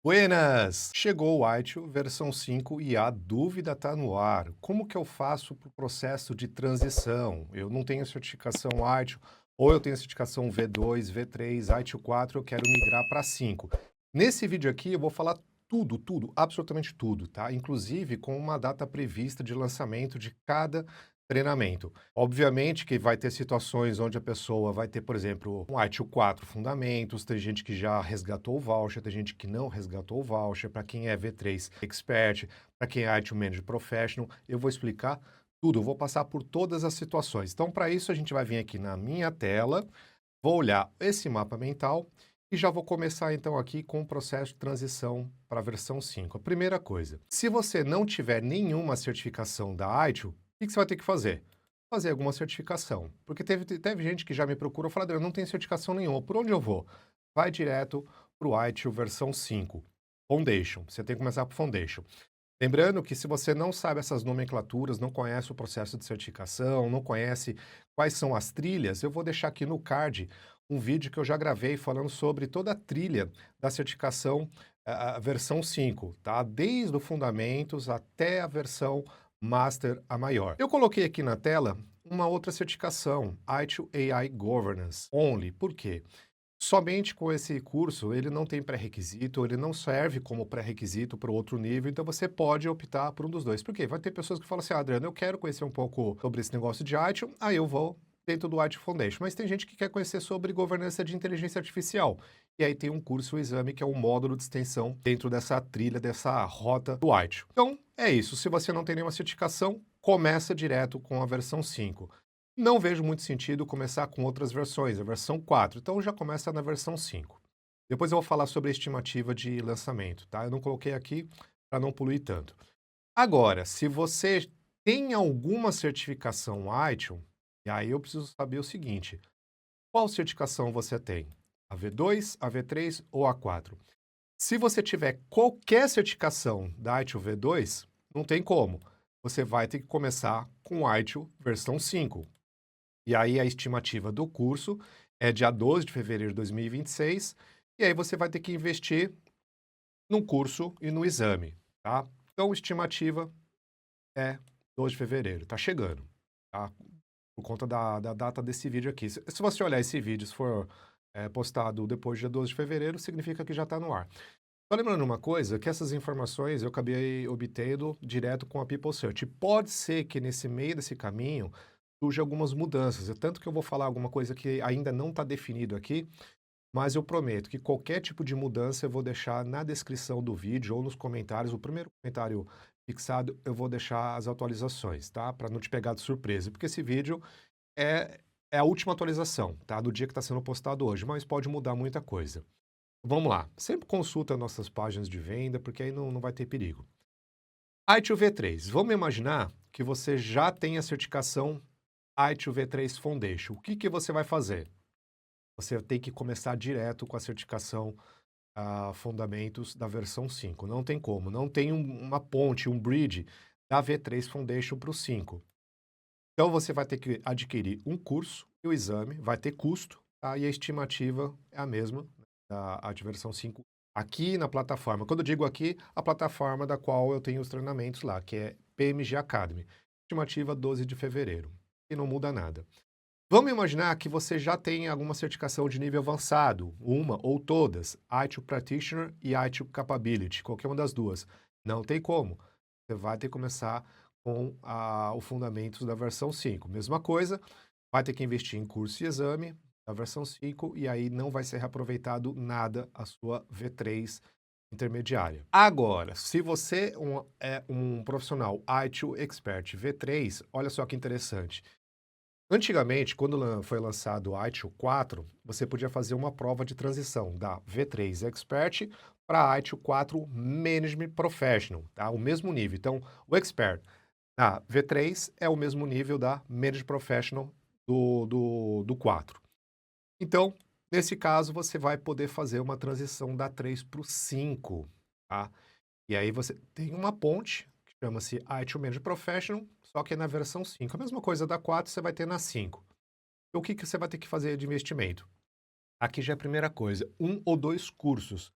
Buenas! Chegou o ITIL versão 5 e a dúvida está no ar. Como que eu faço para o processo de transição? Eu não tenho certificação ITIL, ou eu tenho certificação V2, V3, ITIL 4, eu quero migrar para 5. Nesse vídeo aqui eu vou falar tudo, absolutamente tudo, tá? Inclusive com uma data prevista de lançamento de cada treinamento. Obviamente que vai ter situações onde a pessoa vai ter, por exemplo, um ITIL 4 fundamentos, tem gente que já resgatou o voucher, tem gente que não resgatou o voucher, para quem é V3 Expert, para quem é ITIL Manager Professional, eu vou explicar tudo, eu vou passar por todas as situações. Então, para isso, a gente vai vir aqui na minha tela, vou olhar esse mapa mental e já vou começar então aqui com o processo de transição para a versão 5. A primeira coisa, se você não tiver nenhuma certificação da ITIL, o que você vai ter que fazer? Fazer alguma certificação. Porque teve gente que já me procurou e falou, Adriano, eu não tenho certificação nenhuma, por onde eu vou? Vai direto para o ITIL versão 5, Foundation. Você tem que começar por Foundation. Lembrando que se você não sabe essas nomenclaturas, não conhece o processo de certificação, não conhece quais são as trilhas, eu vou deixar aqui no card um vídeo que eu já gravei falando sobre toda a trilha da certificação a versão 5, tá? Desde o Fundamentos até a versão Master a maior. Eu coloquei aqui na tela uma outra certificação, ITIL AI Governance Only. Por quê? Somente com esse curso, ele não tem pré-requisito, ele não serve como pré-requisito para o outro nível, então você pode optar por um dos dois. Por quê? Vai ter pessoas que falam assim, Adriano, eu quero conhecer um pouco sobre esse negócio de ITIL, aí eu vou dentro do ITIL Foundation. Mas tem gente que quer conhecer sobre governança de inteligência artificial. E aí tem um curso, o exame, que é um módulo de extensão dentro dessa trilha, dessa rota do ITIL. Então, é isso. Se você não tem nenhuma certificação, começa direto com a versão 5. Não vejo muito sentido começar com outras versões, a versão 4, então já começa na versão 5. Depois eu vou falar sobre a estimativa de lançamento, tá? Eu não coloquei aqui para não poluir tanto. Agora, se você tem alguma certificação ITIL, e aí eu preciso saber o seguinte, qual certificação você tem? A V2, a V3 ou a 4? Se você tiver qualquer certificação da ITIL V2, não tem como. Você vai ter que começar com ITIL versão 5. E aí a estimativa do curso é dia 12 de fevereiro de 2026, e aí você vai ter que investir no curso e no exame, tá? Então, estimativa é 12 de fevereiro, tá chegando, tá? Por conta da data desse vídeo aqui. Se você olhar esse vídeo, se for postado depois do dia 12 de fevereiro, significa que já está no ar. Só lembrando uma coisa, que essas informações eu acabei obtendo direto com a People Search. Pode ser que nesse meio desse caminho surjam algumas mudanças. É tanto que eu vou falar alguma coisa que ainda não está definido aqui, mas eu prometo que qualquer tipo de mudança eu vou deixar na descrição do vídeo ou nos comentários. O primeiro comentário fixado eu vou deixar as atualizações, tá? Para não te pegar de surpresa, porque esse vídeo é a última atualização, tá? Do dia que está sendo postado hoje, mas pode mudar muita coisa. Vamos lá, sempre consulta nossas páginas de venda, porque aí não vai ter perigo. ITIL V3, vamos imaginar que você já tem a certificação ITIL V3 Foundation. O que você vai fazer? Você tem que começar direto com a certificação Fundamentos da versão 5. Não tem como, não tem uma ponte, um bridge da V3 Foundation para o 5. Então você vai ter que adquirir um curso e o exame, vai ter custo, tá? E a estimativa é a mesma da de versão 5 aqui na plataforma. Quando eu digo aqui, a plataforma da qual eu tenho os treinamentos lá, que é PMG Academy. Estimativa 12 de fevereiro. E não muda nada. Vamos imaginar que você já tem alguma certificação de nível avançado, uma ou todas, ITIL Practitioner e ITIL Capability, qualquer uma das duas. Não tem como. Você vai ter que começar com o Fundamentos da versão 5. Mesma coisa, vai ter que investir em curso e exame da versão 5 e aí não vai ser reaproveitado nada a sua V3 intermediária. Agora, se você é um profissional ITIL Expert V3, olha só que interessante. Antigamente, quando foi lançado o ITIL 4, você podia fazer uma prova de transição da V3 Expert para ITIL 4 Management Professional, tá? O mesmo nível. Então, o Expert na V3 é o mesmo nível da Management Professional do 4. Então, nesse caso, você vai poder fazer uma transição da 3 para o 5, tá? E aí você tem uma ponte, que chama-se ITIL Management Professional, só que é na versão 5. A mesma coisa da 4 você vai ter na 5. O que você vai ter que fazer de investimento? Aqui já é a primeira coisa, um ou dois cursos.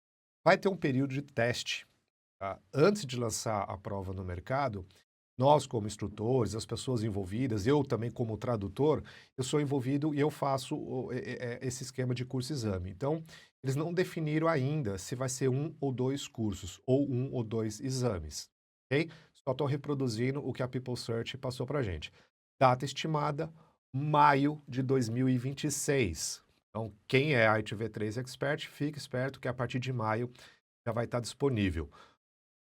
vai ter um período de teste, tá? Antes de lançar a prova no mercado, nós como instrutores, as pessoas envolvidas, eu também como tradutor, eu sou envolvido e eu faço esse esquema de curso-exame. Então, eles não definiram ainda se vai ser um ou dois cursos, ou um ou dois exames, ok? Só estou reproduzindo o que a People Search passou para a gente. Data estimada, maio de 2026. Então, quem é ITV3 Expert, fique esperto que a partir de maio já vai estar disponível.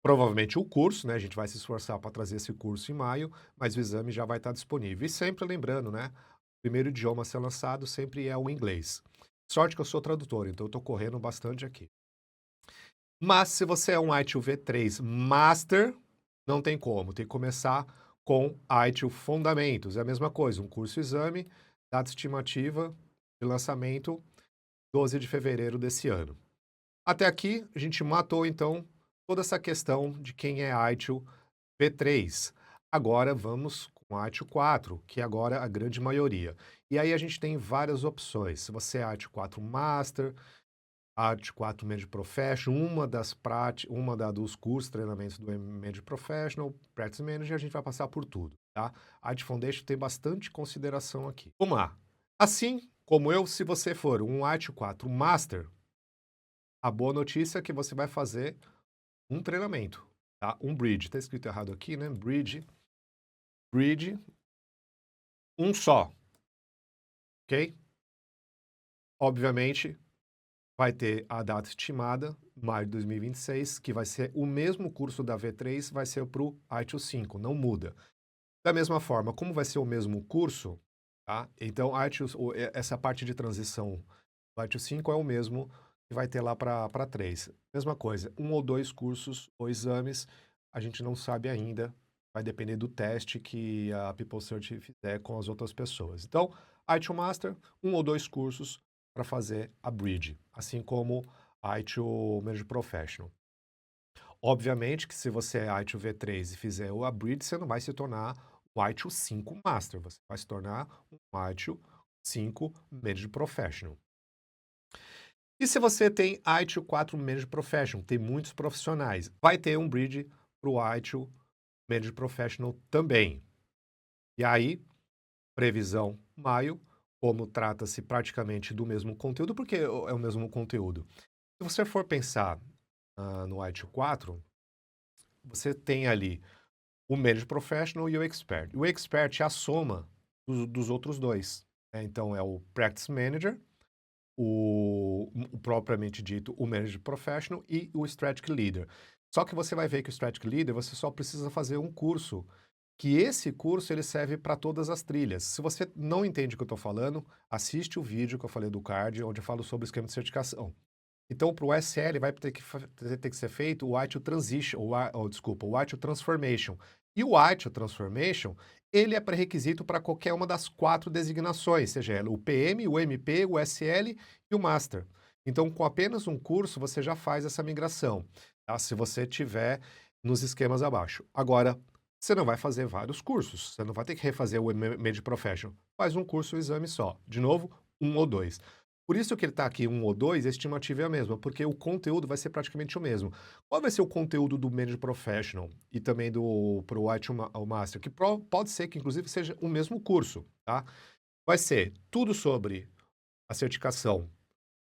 Provavelmente o curso, né, a gente vai se esforçar para trazer esse curso em maio, mas o exame já vai estar disponível. E sempre lembrando, né, o primeiro idioma a ser lançado sempre é o inglês. Sorte que eu sou tradutor, então eu estou correndo bastante aqui. Mas se você é um IELTS V3 Master, não tem como, tem que começar com IELTS Fundamentos. É a mesma coisa, um curso-exame, data estimativa de lançamento 12 de fevereiro desse ano. Até aqui, a gente matou, então, toda essa questão de quem é IELTS V3. Agora vamos com IELTS 4, que é agora a grande maioria. E aí a gente tem várias opções. Se você é IELTS 4 Master, IELTS 4 Manager Professional, dos cursos, treinamentos do Manager Professional, Practice Manager, a gente vai passar por tudo, tá? IELTS Foundation tem bastante consideração aqui. Vamos lá. Assim como eu, se você for um IELTS 4 Master, a boa notícia é que você vai fazer um treinamento, tá? Um bridge. Tá escrito errado aqui, né? Bridge, um só, ok? Obviamente, vai ter a data estimada, maio de 2026, que vai ser o mesmo curso da V3, vai ser para o IELTS 5, não muda. Da mesma forma, como vai ser o mesmo curso, tá? Então, essa parte de transição do IELTS 5 é o mesmo que vai ter lá para 3. Mesma coisa, um ou dois cursos ou exames, a gente não sabe ainda, vai depender do teste que a People Search fizer com as outras pessoas. Então, IELTS Master, um ou dois cursos para fazer a Bridge, assim como IELTS Manager Professional. Obviamente que se você é IELTS V3 e fizer a Bridge, você não vai se tornar o IELTS 5 Master, você vai se tornar um IELTS 5 Manager Professional. E se você tem IELTS 4 Manager Professional, tem muitos profissionais, vai ter um Bridge para o IELTS Manager Professional também. E aí, previsão maio, como trata-se praticamente do mesmo conteúdo, porque é o mesmo conteúdo. Se você for pensar no IELTS 4, você tem ali o Manager Professional e o Expert. O Expert é a soma dos outros dois, né? Então, é o Practice Manager, o propriamente dito, o Manager Professional e o Strategic Leader. Só que você vai ver que o Strategic Leader, você só precisa fazer um curso, que esse curso ele serve para todas as trilhas. Se você não entende o que eu estou falando, assiste o vídeo que eu falei do CARD, onde eu falo sobre o esquema de certificação. Então, para o SL, vai ter que ser feito o IELTS Transition, o IELTS Transformation. E o IELTS Transformation, ele é pré-requisito para qualquer uma das 4 designações, seja ela o PM, o MP, o SL e o Master. Então, com apenas um curso, você já faz essa migração, tá? Se você tiver nos esquemas abaixo. Agora, você não vai fazer vários cursos, você não vai ter que refazer o Made Professional. Faz um curso, um exame só. De novo, um ou dois. Por isso que ele está aqui 1 ou 2, a estimativa é a mesma, porque o conteúdo vai ser praticamente o mesmo. Qual vai ser o conteúdo do Manager Professional e também para o White ou Master? Que pode ser que, inclusive, seja o mesmo curso, tá? Vai ser tudo sobre a certificação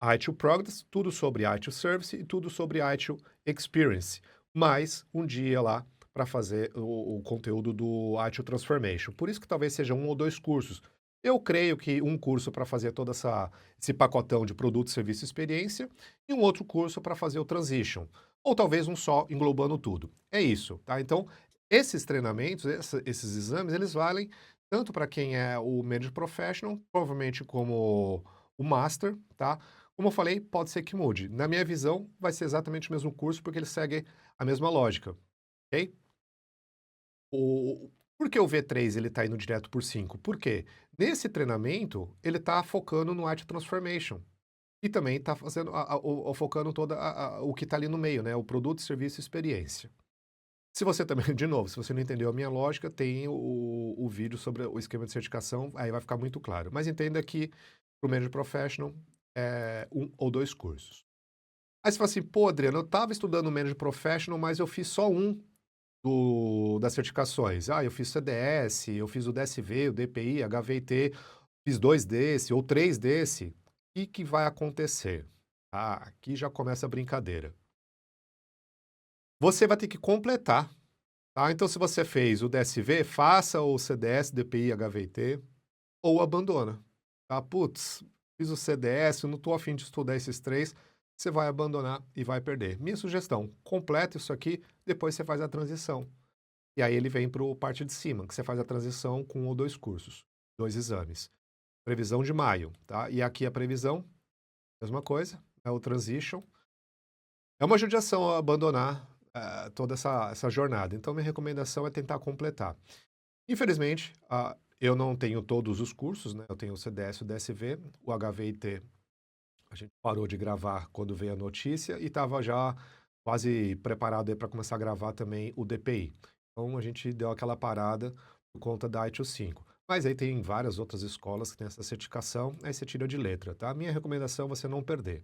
IELTS Progress, tudo sobre IELTS Service e tudo sobre IELTS Experience, mais um dia lá para fazer o conteúdo do IELTS Transformation. Por isso que talvez seja um ou dois cursos. Eu creio que um curso para fazer todo esse pacotão de produto, serviço e experiência e um outro curso para fazer o transition. Ou talvez um só englobando tudo. É isso, tá? Então, esses treinamentos, esses exames, eles valem tanto para quem é o Manager Professional, provavelmente como o Master, tá? Como eu falei, pode ser que mude. Na minha visão, vai ser exatamente o mesmo curso, porque ele segue a mesma lógica, ok? Por que o V3 ele está indo direto por 5? Por quê? Nesse treinamento, ele está focando no Art Transformation. E também está fazendo, focando o que está ali no meio, né? O produto, serviço e experiência. Se você também, de novo, se você não entendeu a minha lógica, tem o vídeo sobre o esquema de certificação, aí vai ficar muito claro. Mas entenda que para o Manager Professional, é um ou dois cursos. Aí você fala assim, pô, Adriano, eu estava estudando Management Professional, mas eu fiz só um das certificações. Ah, eu fiz CDS, eu fiz o DSV, o DPI, HVT, fiz 2 desse ou 3 desse. O que vai acontecer? Ah, aqui já começa a brincadeira. Você vai ter que completar, tá? Então, se você fez o DSV, faça o CDS, DPI, HVT ou abandona, tá? Putz, fiz o CDS, eu não estou a fim de estudar esses 3, você vai abandonar e vai perder. Minha sugestão, completa isso aqui, depois você faz a transição. E aí ele vem para o parte de cima, que você faz a transição com 1 ou 2 cursos, 2 exames. Previsão de maio, tá? E aqui a previsão, mesma coisa, é o transition. É uma judiação abandonar toda essa jornada. Então, minha recomendação é tentar completar. Infelizmente, eu não tenho todos os cursos, né? Eu tenho o CDS, o DSV, o HVIT. A gente parou de gravar quando veio a notícia e estava já quase preparado para começar a gravar também o DPI. Então, a gente deu aquela parada por conta da ITIL 5. Mas aí tem várias outras escolas que têm essa certificação, aí você tira de letra, tá? Minha recomendação é você não perder.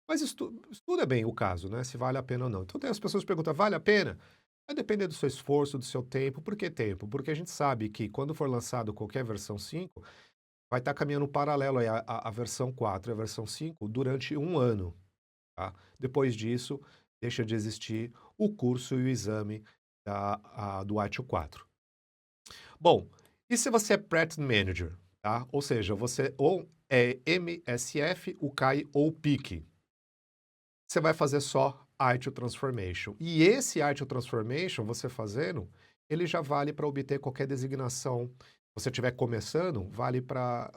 Mas estuda bem o caso, né? Se vale a pena ou não. Então, tem as pessoas que perguntam, vale a pena? Vai depender do seu esforço, do seu tempo. Por que tempo? Porque a gente sabe que quando for lançado qualquer versão 5, vai estar caminhando paralelo aí a versão 4 e a versão 5 durante um ano, tá? Depois disso, deixa de existir o curso e o exame do ITIL 4. Bom, e se você é Practice Manager, tá? Ou seja, você ou é MSF, o CAI ou o PIC. Você vai fazer só ITIL Transformation. E esse ITIL Transformation, você fazendo, ele já vale para obter qualquer designação. Se você estiver começando, vale para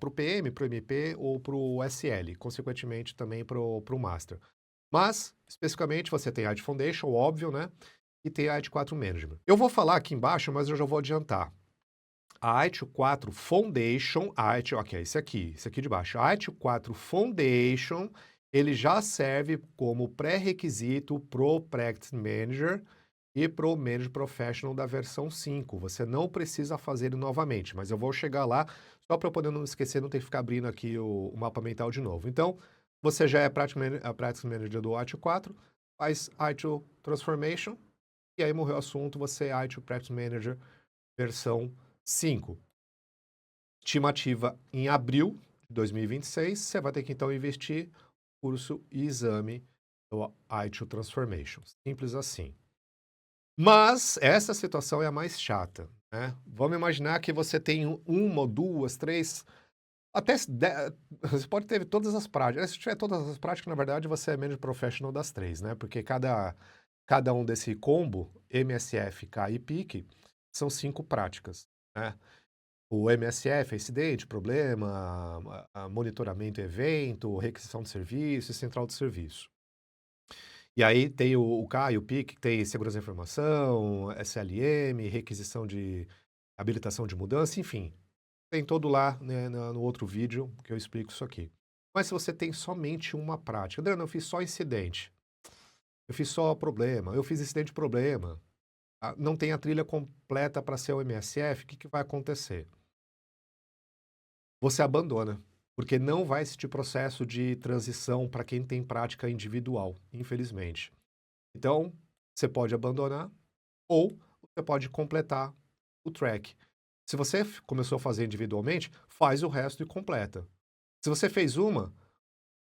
o PM, para o MP ou para o SL, consequentemente também para o Master. Mas, especificamente, você tem IT Foundation, óbvio, né? E tem a IT 4 Management. Eu vou falar aqui embaixo, mas eu já vou adiantar. A IT 4 Foundation, ok, esse aqui de baixo. A IT 4 Foundation, ele já serve como pré-requisito pro Practice Manager e pro Manager Professional da versão 5. Você não precisa fazer ele novamente, mas eu vou chegar lá só para eu poder não esquecer, não ter que ficar abrindo aqui o mapa mental de novo. Então, você já é Practice Manager do IT 4, faz IT Transformation, e aí morreu o assunto, você é IT Practice Manager versão 5. Estimativa em abril de 2026, você vai ter que então investir curso e exame do ITIL Transformation. Simples assim. Mas essa situação é a mais chata, né? Vamos imaginar que você tem uma ou duas, três, até você pode ter todas as práticas. Se tiver todas as práticas, na verdade, você é menos professional das três, né? Porque cada um desse combo, MSF, K e PIC, são 5 práticas, né? O MSF é incidente, problema, monitoramento evento, requisição de serviço e central de serviço. E aí tem o CAI, o PIC, que tem segurança da informação, SLM, requisição de habilitação de mudança, enfim. Tem todo lá, né, no outro vídeo que eu explico isso aqui. Mas se você tem somente uma prática, Adriano, eu fiz só incidente, eu fiz só problema, eu fiz incidente e problema, não tem a trilha completa para ser o MSF, o que vai acontecer? Você abandona, porque não vai existir processo de transição para quem tem prática individual, infelizmente. Então, você pode abandonar ou você pode completar o track. Se você começou a fazer individualmente, faz o resto e completa. Se você fez uma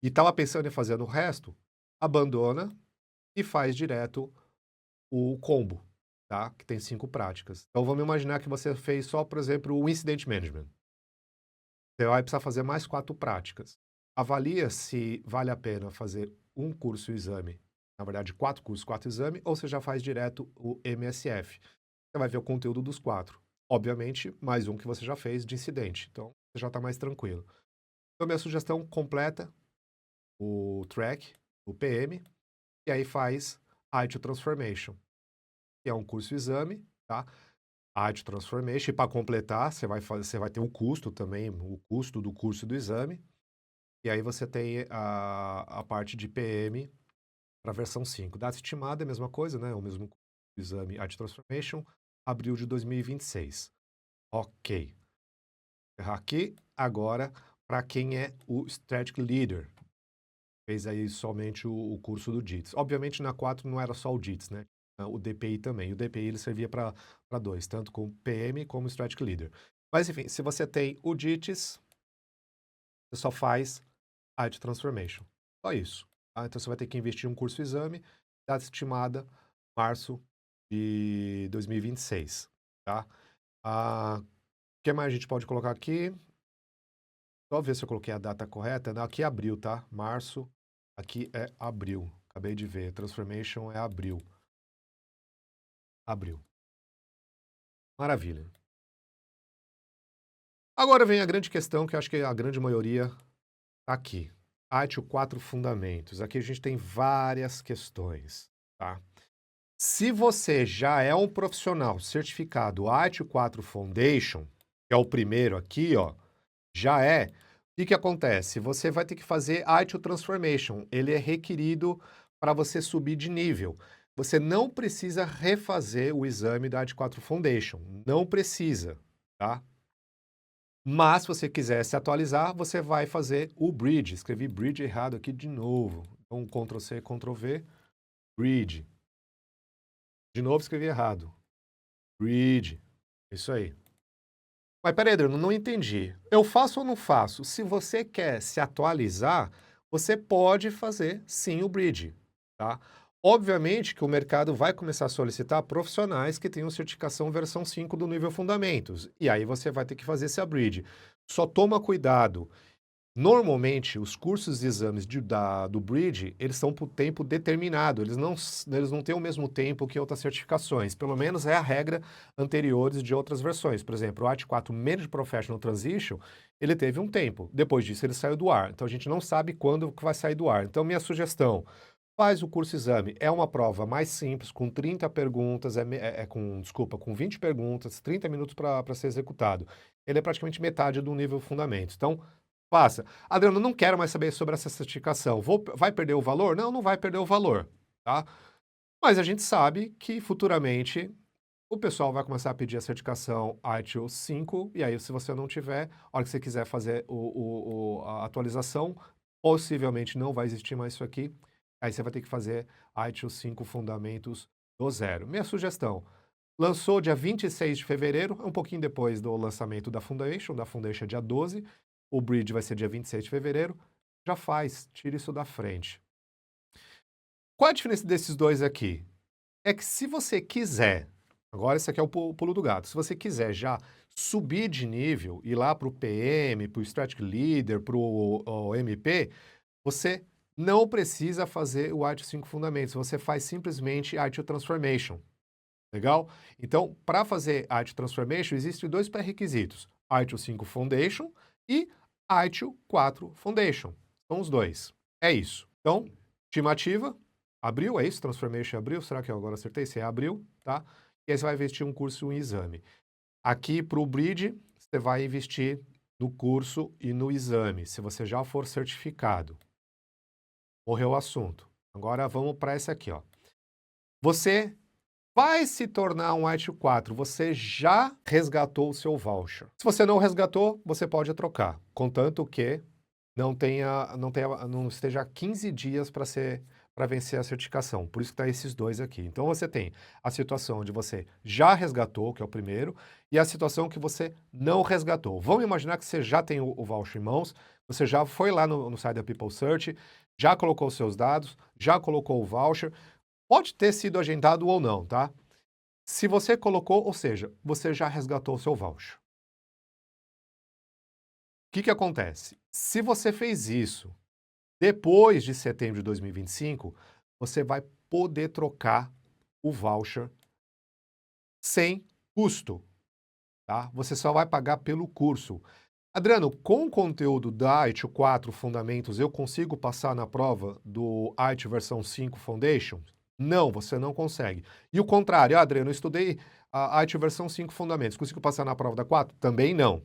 e estava pensando em fazer o resto, abandona e faz direto o combo, tá? Que tem 5 práticas. Então, vamos imaginar que você fez só, por exemplo, o Incident Management. Você vai precisar fazer mais 4 práticas. Avalia se vale a pena fazer um curso e exame, na verdade 4 cursos, 4 exames, ou você já faz direto o MSF. Você vai ver o conteúdo dos 4. Obviamente, mais um que você já fez de incidente, então você já está mais tranquilo. Então, minha sugestão, completa o track, o PM, e aí faz IT Transformation, que é um curso e exame, tá? IT Transformation, e para completar, você vai ter o custo também, o custo do curso e do exame, e aí você tem a parte de PM para a versão 5. Data estimada é a mesma coisa, né? O mesmo exame IT Transformation, abril de 2026. Ok. Aqui, agora, para quem é o Strategic Leader. fez aí somente o curso do JITS. Obviamente na 4 não era só o JITS, né? O DPI também. O DPI ele servia para dois, tanto como PM como Strategic Leader. Mas enfim, se você tem o JITS, você só faz IT Transformation. Só isso. Tá? Então você vai ter que investir um curso exame, data estimada, março de 2026. Tá? O que mais a gente pode colocar aqui? Só ver se eu coloquei a data correta. Não, aqui é abril, tá? Março, aqui é abril. Acabei de ver. Transformation é abril. Abril. Maravilha. Agora vem a grande questão, que eu acho que a grande maioria tá aqui. ITIL 4 Fundamentos. Aqui a gente tem várias questões, tá? Se você já é um profissional certificado ITIL 4 Foundation, que é o primeiro aqui, ó, já é. O que acontece? Você vai ter que fazer ITIL Transformation. Ele é requerido para você subir de nível. Você não precisa refazer o exame da ITIL 4 Foundation. Não precisa, tá? Mas, se você quiser se atualizar, você vai fazer o Bridge. Escrevi Bridge errado aqui de novo. Então, Ctrl+C, Ctrl+V, Bridge. De novo, escrevi errado. Bridge. Isso aí. Mas peraí, Adriano, não entendi. Eu faço ou não faço? Se você quer se atualizar, você pode fazer sim o Bridge, tá? Obviamente que o mercado vai começar a solicitar profissionais que tenham certificação versão 5 do nível Fundamentos. E aí você vai ter que fazer esse Bridge. Só toma cuidado. Normalmente, os cursos e exames do Bridge, eles são por tempo determinado, eles não têm o mesmo tempo que outras certificações, pelo menos é a regra anteriores de outras versões. Por exemplo, o Art 4 Managed Professional Transition, ele teve um tempo, depois disso ele saiu do ar, então a gente não sabe quando que vai sair do ar. Então, minha sugestão, faz o curso exame, é uma prova mais simples, com 30 perguntas, com 20 perguntas, 30 minutos para ser executado. Ele é praticamente metade do nível Fundamentos. Então, faça. Adriano, não quero mais saber sobre essa certificação. Vai perder o valor? Não, não vai perder o valor, tá? Mas a gente sabe que futuramente o pessoal vai começar a pedir a certificação ITIL 5, e aí se você não tiver, a hora que você quiser fazer a atualização, possivelmente não vai existir mais isso aqui, aí você vai ter que fazer ITIL 5 Fundamentos do zero. Minha sugestão, lançou dia 26 de fevereiro, um pouquinho depois do lançamento da Foundation é dia 12, o Bridge vai ser dia 26 de fevereiro, já faz, tira isso da frente. Qual a diferença desses dois aqui? É que se você quiser, agora esse aqui é o pulo do gato, se você quiser já subir de nível, ir lá para o PM, para o Strategic Leader, para o MP, você não precisa fazer o ITIL 5 Fundamentos, você faz simplesmente ITIL Transformation. Legal? Então, para fazer ITIL Transformation, existem dois pré-requisitos, ITIL 5 Foundation e ITIL 4 Foundation. São os dois. É isso. Então, estimativa, abril, é isso? Transformation abril, será que eu agora acertei? Se é abril, tá? E aí você vai investir um curso e um exame. Aqui para o Bridge, você vai investir no curso e no exame, se você já for certificado. Morreu o assunto. Agora vamos para esse aqui, ó. Você vai se tornar um ITIL 4, você já resgatou o seu voucher. Se você não resgatou, você pode trocar, contanto que não esteja 15 dias para vencer a certificação. Por isso que está esses dois aqui. Então você tem a situação onde você já resgatou, que é o primeiro, e a situação que você não resgatou. Vamos imaginar que você já tem o voucher em mãos, você já foi lá no site da People Search, já colocou os seus dados, já colocou o voucher, pode ter sido agendado ou não, tá? Se você colocou, ou seja, você já resgatou o seu voucher. O que acontece? Se você fez isso depois de setembro de 2025, você vai poder trocar o voucher sem custo, tá? Você só vai pagar pelo curso. Adriano, com o conteúdo da ITIL 4 Fundamentos, eu consigo passar na prova do ITIL versão 5 Foundation? Não, você não consegue. E o contrário, Adriano, eu estudei a ITIL versão 5 Fundamentos, consigo passar na prova da 4? Também não,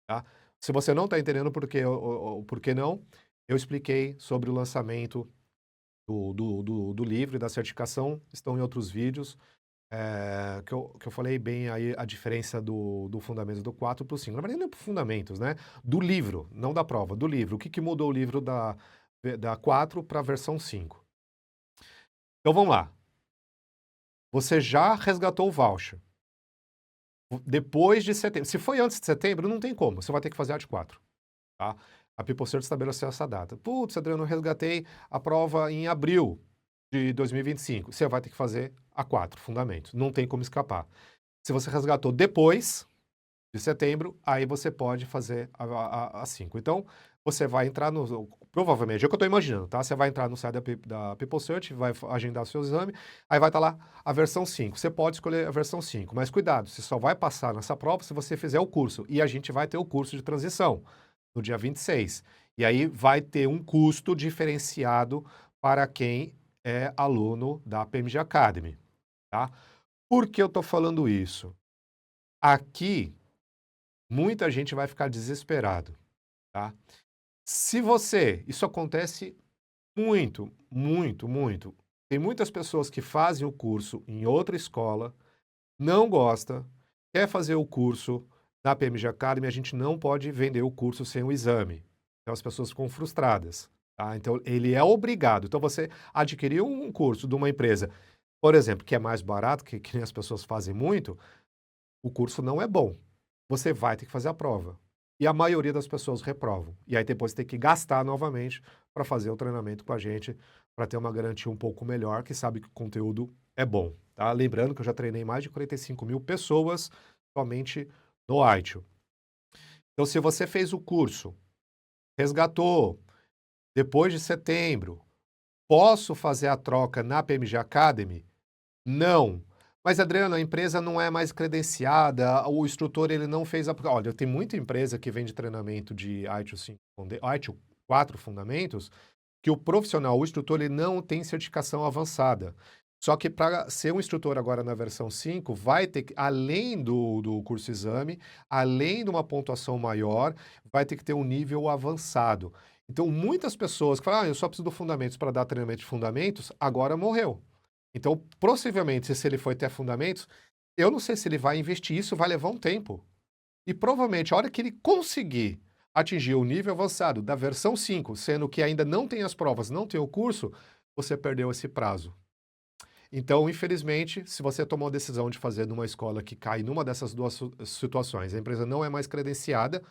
tá? Se você não está entendendo por que não, eu expliquei sobre o lançamento do livro e da certificação, estão em outros vídeos, que eu falei bem aí a diferença do Fundamentos do 4 para o 5. Na verdade, não é para Fundamentos, né? Do livro, não da prova, do livro. O que mudou o livro da da 4 para a versão 5. Então vamos lá. Você já resgatou o voucher. Depois de setembro. Se foi antes de setembro, não tem como. Você vai ter que fazer a de 4. Tá? A PeopleCert estabeleceu essa data. Putz, Adriano, eu resgatei a prova em abril de 2025. Você vai ter que fazer a 4, fundamentos. Não tem como escapar. Se você resgatou depois de setembro, aí você pode fazer a 5. Então, você vai entrar no... Provavelmente, é o que eu estou imaginando, tá? Você vai entrar no site da PeopleCert, vai agendar o seu exame, aí vai estar lá a versão 5. Você pode escolher a versão 5, mas cuidado, você só vai passar nessa prova se você fizer o curso. E a gente vai ter o curso de transição no dia 26. E aí vai ter um custo diferenciado para quem é aluno da PMG Academy, tá? Por que eu estou falando isso? Aqui, muita gente vai ficar desesperado, tá? Se você... Isso acontece muito, muito, muito. Tem muitas pessoas que fazem o curso em outra escola, não gosta, quer fazer o curso na PMG Academy, a gente não pode vender o curso sem o exame. Então as pessoas ficam frustradas, tá? Então ele é obrigado. Então você adquiriu um curso de uma empresa, por exemplo, que é mais barato, que nem as pessoas fazem muito, o curso não é bom. Você vai ter que fazer a prova. E a maioria das pessoas reprovam. E aí depois tem que gastar novamente para fazer o treinamento com a gente, para ter uma garantia um pouco melhor, que sabe que o conteúdo é bom. Tá? Lembrando que eu já treinei mais de 45 mil pessoas somente no ITIL. Então, se você fez o curso, resgatou, depois de setembro, posso fazer a troca na PMG Academy? Não. Mas, Adriano, a empresa não é mais credenciada, o instrutor ele não fez a... Olha, tem muita empresa que vende treinamento de ITIL 4 fundamentos, que o profissional, o instrutor, ele não tem certificação avançada. Só que para ser um instrutor agora na versão 5, vai ter que, além do curso exame, além de uma pontuação maior, vai ter que ter um nível avançado. Então, muitas pessoas que falam, eu só preciso de fundamentos para dar treinamento de fundamentos, agora morreu. Então, possivelmente, se ele for ter fundamentos, eu não sei se ele vai investir, isso vai levar um tempo. E provavelmente, a hora que ele conseguir atingir o nível avançado da versão 5, sendo que ainda não tem as provas, não tem o curso, você perdeu esse prazo. Então, infelizmente, se você tomou a decisão de fazer numa escola que cai numa dessas duas situações, a empresa não é mais credenciada,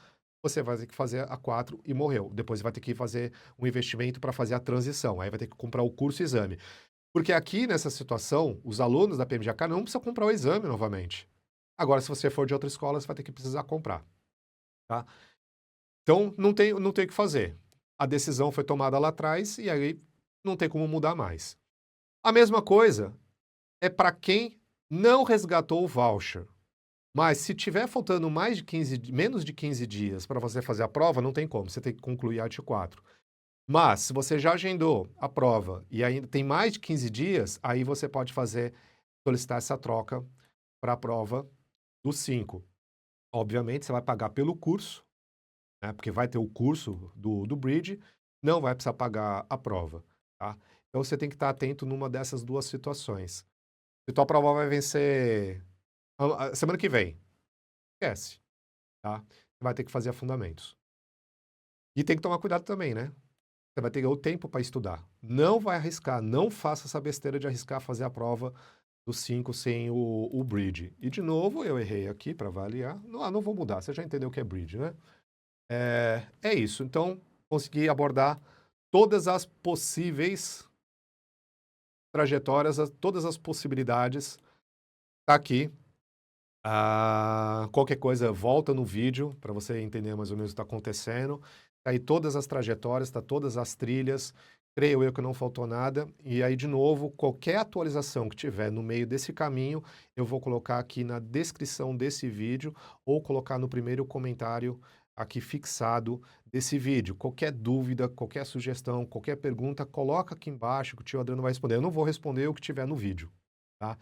você vai ter que fazer a 4 e morreu. Depois vai ter que fazer um investimento para fazer a transição, aí vai ter que comprar o curso e exame. Porque aqui, nessa situação, os alunos da PMGK não precisam comprar o exame novamente. Agora, se você for de outra escola, você vai ter que precisar comprar. Tá? Então, não tem o que fazer. A decisão foi tomada lá atrás e aí não tem como mudar mais. A mesma coisa é para quem não resgatou o voucher. Mas se tiver faltando menos de 15 dias para você fazer a prova, não tem como, você tem que concluir a AT 4. Mas, se você já agendou a prova e ainda tem mais de 15 dias, aí você pode solicitar essa troca para a prova do 5. Obviamente, você vai pagar pelo curso, né, porque vai ter o curso do Bridge, não vai precisar pagar a prova. Tá? Então, você tem que estar atento numa dessas duas situações. Se tua prova vai vencer semana que vem, esquece. Tá? Você vai ter que fazer fundamentos. E tem que tomar cuidado também, né? Você vai ter o tempo para estudar. Não vai arriscar, não faça essa besteira de arriscar fazer a prova do 5 sem o Bridge. E, de novo, eu errei aqui para avaliar. Não vou mudar, você já entendeu o que é Bridge, né? É isso. Então, consegui abordar todas as possíveis trajetórias, todas as possibilidades. Tá aqui. Qualquer coisa, volta no vídeo para você entender mais ou menos o que está acontecendo. Tá aí todas as trajetórias, tá todas as trilhas. Creio eu que não faltou nada. E aí, de novo, qualquer atualização que tiver no meio desse caminho, eu vou colocar aqui na descrição desse vídeo ou colocar no primeiro comentário aqui fixado desse vídeo. Qualquer dúvida, qualquer sugestão, qualquer pergunta, coloca aqui embaixo que o tio Adriano vai responder. Eu não vou responder o que tiver no vídeo, tá?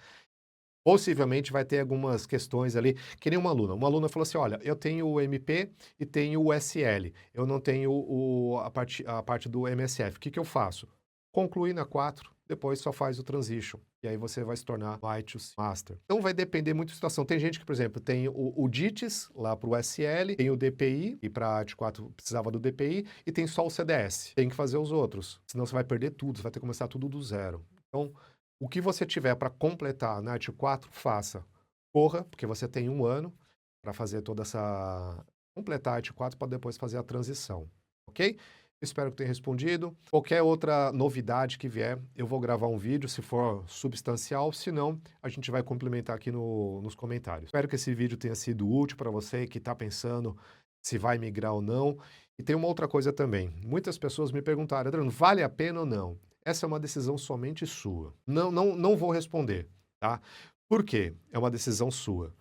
Possivelmente vai ter algumas questões ali, que nem uma aluna. Uma aluna falou assim, olha, eu tenho o MP e tenho o SL, eu não tenho a parte do MSF. O que eu faço? Concluir na 4, depois só faz o transition. E aí você vai se tornar o IELTS Master. Então vai depender muito da situação. Tem gente que, por exemplo, tem o DITES lá para o SL, tem o DPI, e para a IELTS 4 precisava do DPI, e tem só o CDS. Tem que fazer os outros, senão você vai perder tudo, você vai ter que começar tudo do zero. Então, o que você tiver para completar na IELTS 4, faça. Corra, porque você tem 1 ano para fazer toda essa... completar a IELTS 4 para depois fazer a transição, ok? Espero que tenha respondido. Qualquer outra novidade que vier, eu vou gravar um vídeo, se for substancial, se não, a gente vai complementar aqui nos comentários. Espero que esse vídeo tenha sido útil para você que está pensando se vai migrar ou não. E tem uma outra coisa também. Muitas pessoas me perguntaram, Adriano, vale a pena ou não? Essa é uma decisão somente sua. Não vou responder, tá? Por quê? É uma decisão sua.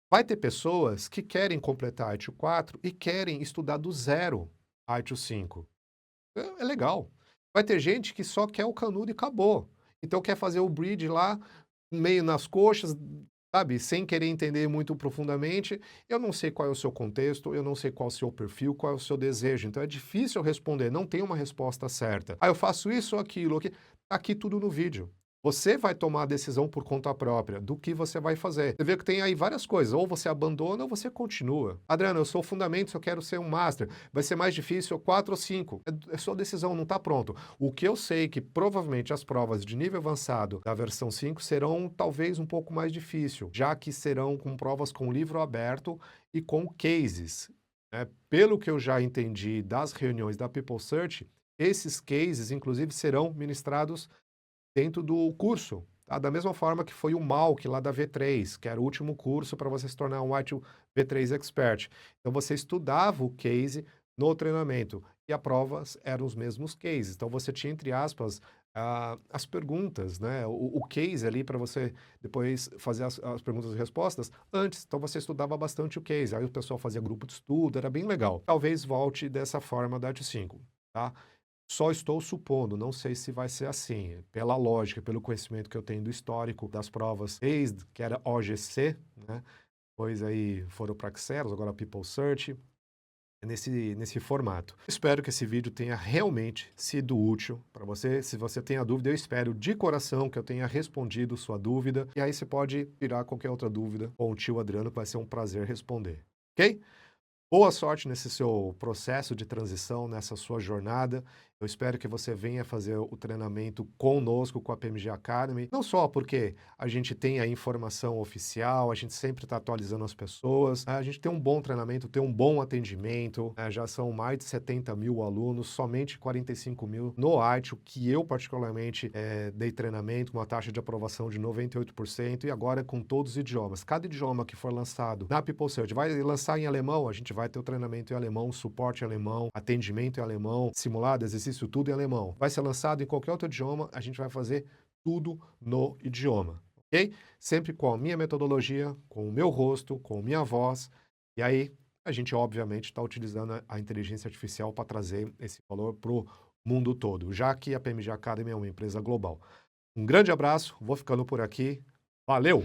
Vai ter pessoas que querem completar a IELTS 4 e querem estudar do zero a IELTS 5. É legal. Vai ter gente que só quer o canudo e acabou. Então quer fazer o bridge lá, meio nas coxas, sabe? Sem querer entender muito profundamente. Eu não sei qual é o seu contexto, eu não sei qual é o seu perfil, qual é o seu desejo. Então é difícil responder, não tem uma resposta certa. Ah, eu faço isso ou aquilo, aqui. Tá aqui tudo no vídeo. Você vai tomar a decisão por conta própria do que você vai fazer. Você vê que tem aí várias coisas, ou você abandona ou você continua. Adriano, eu sou fundamentos, eu quero ser um master. Vai ser mais difícil, 4 ou 5. É sua decisão, não está pronto. O que eu sei é que provavelmente as provas de nível avançado da versão 5 serão talvez um pouco mais difícil, já que serão com provas com livro aberto e com cases. Pelo que eu já entendi das reuniões da People Search, esses cases, inclusive, serão ministrados dentro do curso, tá? Da mesma forma que foi o MALC lá da V3, que era o último curso para você se tornar um IELTS V3 Expert. Então você estudava o case no treinamento e as provas eram os mesmos cases. Então você tinha, entre aspas, as perguntas, né? O case ali para você depois fazer as perguntas e respostas antes. Então você estudava bastante o case. Aí o pessoal fazia grupo de estudo, era bem legal. Talvez volte dessa forma da IELTS 5, tá? Só estou supondo, não sei se vai ser assim, pela lógica, pelo conhecimento que eu tenho do histórico das provas, desde que era OGC, né? Depois aí foram para Xeros, agora People Search, nesse formato. Espero que esse vídeo tenha realmente sido útil para você. Se você tem a dúvida, eu espero de coração que eu tenha respondido sua dúvida. E aí você pode tirar qualquer outra dúvida com o tio Adriano, que vai ser um prazer responder, ok? Boa sorte nesse seu processo de transição, nessa sua jornada. Eu espero que você venha fazer o treinamento conosco, com a PMG Academy. Não só porque a gente tem a informação oficial, a gente sempre está atualizando as pessoas, a gente tem um bom treinamento, tem um bom atendimento, já são mais de 70 mil alunos, somente 45 mil no IELTS, que eu particularmente dei treinamento com uma taxa de aprovação de 98% e agora com todos os idiomas. Cada idioma que for lançado na People Search vai lançar em alemão, a gente vai ter o treinamento em alemão, suporte em alemão, atendimento em alemão, simulado, exercício, tudo em alemão. Vai ser lançado em qualquer outro idioma, a gente vai fazer tudo no idioma, ok? Sempre com a minha metodologia, com o meu rosto, com a minha voz, e aí a gente obviamente está utilizando a inteligência artificial para trazer esse valor para o mundo todo, já que a PMG Academy é uma empresa global. Um grande abraço, vou ficando por aqui, valeu!